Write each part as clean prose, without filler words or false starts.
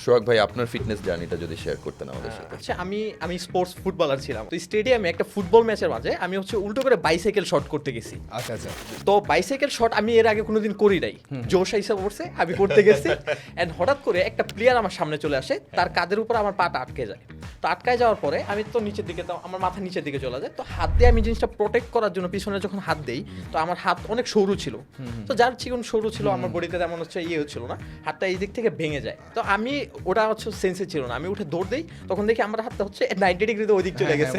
সোহাগ ভাই আপনার ফিটনেস জার্নিটা যদি শেয়ার করতেন আমাদের সাথে। আচ্ছা, আমি স্পোর্টস ফুটবলার ছিলাম। তো স্টেডিয়ামে একটা ফুটবল ম্যাচের মাঝে আমি উল্টো করে বাইসাইকেল শট করতে গেছি। আচ্ছা আচ্ছা। তো বাইসাইকেল শট আমি এর আগে কোনোদিন করি নাই, জোশ হিসাব করছে আমি করতে গেছি এন্ড হঠাৎ করে একটা প্লেয়ার আমার সামনে চলে আসে, তার কাঁধের উপর আমার পাটা আটকে যায়। তো আটকায় যাওয়ার পরে আমি তো নিচের দিকে, তো আমার মাথা নিচের দিকে চলে যায়। তো হাত দিয়ে আমি জিনিসটা প্রোটেক্ট করার জন্য পিছনে যখন হাত দেই, তো আমার হাত অনেক সরু ছিল। তো যার চিকন সরু ছিল, আমার বডিতে তেমন হচ্ছিল না, হাতটা এই দিক থেকে ভেঙে যায়। তো আমি ওটা সেন্সে ছিল না, আমি উঠে দৌড় দেই, তখন দেখি আমার হাতটা 90 ডিগ্রিতে ওই দিক চলে গেছে।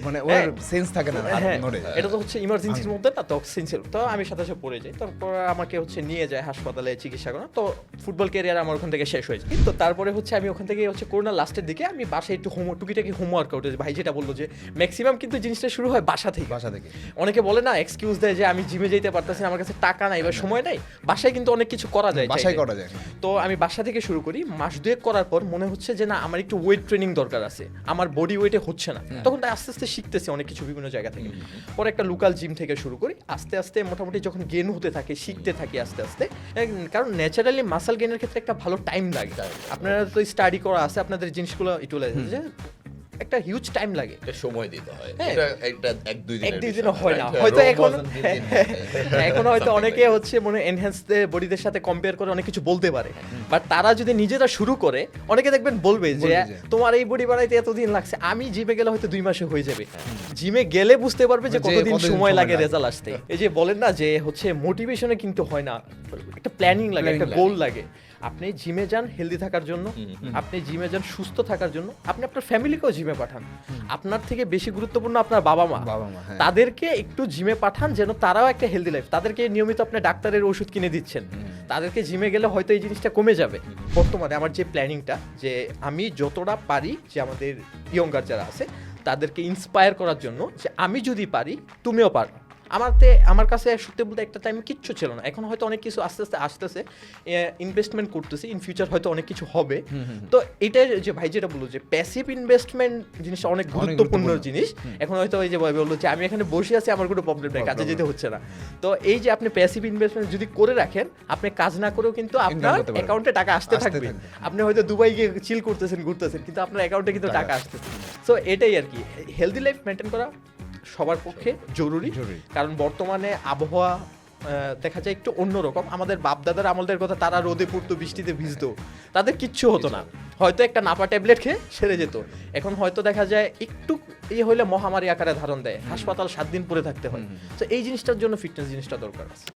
মানে ওর সেন্স থাকে না হ্যাঁ, নড়ে। এটা তো ইমার্জেন্সির মধ্যে না, তো সেন্সিল। তো আমি সাথে সাথে পড়ে যাই। তারপর আমাকে নিয়ে যায় হাসপাতালে চিকিৎসা করা। তো ফুটবল ক্যারিয়ার আমার ওখান থেকে শেষ হয়েছে। তো তারপরে আমি ওখান থেকে করোনা লাস্টের দিকে আমি বাসায় একটু টুকিটাকি হোমওয়ার্ক ভাই যেটা বললো যে ম্যাক্সিমাম কিন্তু জিনিসটা শুরু হয় বাসা থেকে। অনেকে বলে না, এক্সকিউজ দেয় যে আমি জিমে যেতে পারতেছি না, আমার কাছে টাকা নাই বা সময় নাই। বাসায় কিন্তু অনেক কিছু করা যায়, বাসায় করা যায়। তো আমি বাসা থেকে শুরু করি। মাস দুয়েক করার পর মনে হচ্ছে যে না, আমার একটু ওয়েট ট্রেনিং দরকার আছে, আমার বডি ওয়েটে হচ্ছে না। তখন আস্তে আস্তে শিখতেছি অনেক কিছু বিভিন্ন জায়গা থেকে। পরে একটা লোকাল জিম থেকে শুরু করি, আস্তে আস্তে মোটামুটি যখন গেন হতে থাকে, শিখতে থাকি আস্তে আস্তে। কারণ ন্যাচারালি মাসল গেনের ক্ষেত্রে একটা ভালো টাইম লাগে। আপনারা তো স্টাডি করা আছে, আপনাদের জিনিসগুলো একটু একটা হিউজ টাইম লাগে, সময় দিতে হয়। হ্যাঁ। এটা এক দুই দিন হয় না হয়তো। এখন হয়তো অনেকে মনে এনহ্যান্স বডিদের সাথে কম্পেয়ার করে অনেক কিছু বলতে পারে, বাট তারা যদি নিজেরা শুরু করে, অনেকে দেখবেন বলবে যে তোমার এই বডি বানাইতে এতদিন লাগছে। আমি জিমে গেলে হয়তো 2 মাসে হয়ে যাবে। জিমে গেলে বুঝতে পারবে যে কতদিন সময় লাগে রেজাল্ট আসতে। এই যে বলেন না যে মোটিভেশনে কিন্তু হয় না, একটা প্ল্যানিং লাগে, একটা গোল লাগে। আপনি জিমে যান হেলদি থাকার জন্য, আপনি জিমে যান সুস্থ থাকার জন্য, আপনি আপনার ফ্যামিলিকেও জিমে পাঠান। আপনার থেকে বেশি গুরুত্বপূর্ণ আপনার বাবা মা, তাদেরকে একটু জিমে পাঠান, যেন তারাও একটা হেলদি লাইফ। তাদেরকে নিয়মিত আপনি ডাক্তারের ওষুধ কিনে দিচ্ছেন, তাদেরকে জিমে গেলে হয়তো এই জিনিসটা কমে যাবে। বর্তমানে আমার যে প্ল্যানিংটা, যে আমি যতটা পারি যে আমাদের ইয়ঙ্গার যারা আছে তাদেরকে ইন্সপায়ার করার জন্য, যে আমি যদি পারি তুমিও পারো। আমার কাছে সত্যি বলতে একটা টাইমে কিচ্ছু ছিল না, এখন হয়তো অনেক কিছু আস্তে আস্তে আসতেছে, ইনভেস্টমেন্ট করতেছি, ইন ফিউচার হয়তো অনেক কিছু হবে। তো এটা যে ভাই যেটা বললো যে প্যাসিভ ইনভেস্টমেন্ট জিনিসটা অনেক গুরুত্বপূর্ণ জিনিস। এখন হয়তো ওই যে ভাই বললো যে আমি এখানে বসে আছি, আমার কোনো প্রবলেম নেই, কাজে যেতে হচ্ছে না। তো এই যে আপনি প্যাসিভ ইনভেস্টমেন্ট যদি করে রাখেন, আপনি কাজ না করেও কিন্তু আপনার অ্যাকাউন্টে টাকা আসতে থাকবে। আপনি হয়তো দুবাই গিয়ে চিল করতেছেন, ঘুরতেছেন, কিন্তু আপনার অ্যাকাউন্টে কিন্তু টাকা আসতেছে। সো এটাই আর কি, হেলদি লাইফ মেনটেন করা সবার পক্ষে জরুরি। কারণ বর্তমানে আবহাওয়া দেখা যায় একটু অন্যরকম। আমাদের বাপদাদার আমলদের কথা, তারা রোদে পড়তো, বৃষ্টিতে ভিজতো, তাদের কিচ্ছু হতো না, হয়তো একটা নাপা ট্যাবলেট খেয়ে সেরে যেত। এখন হয়তো দেখা যায় একটু হইলে মহামারী আকারে ধারণ দেয়, হাসপাতাল 7 দিন পরে থাকতে হয়। তো এই জিনিসটার জন্য ফিটনেস জিনিসটা দরকার আছে।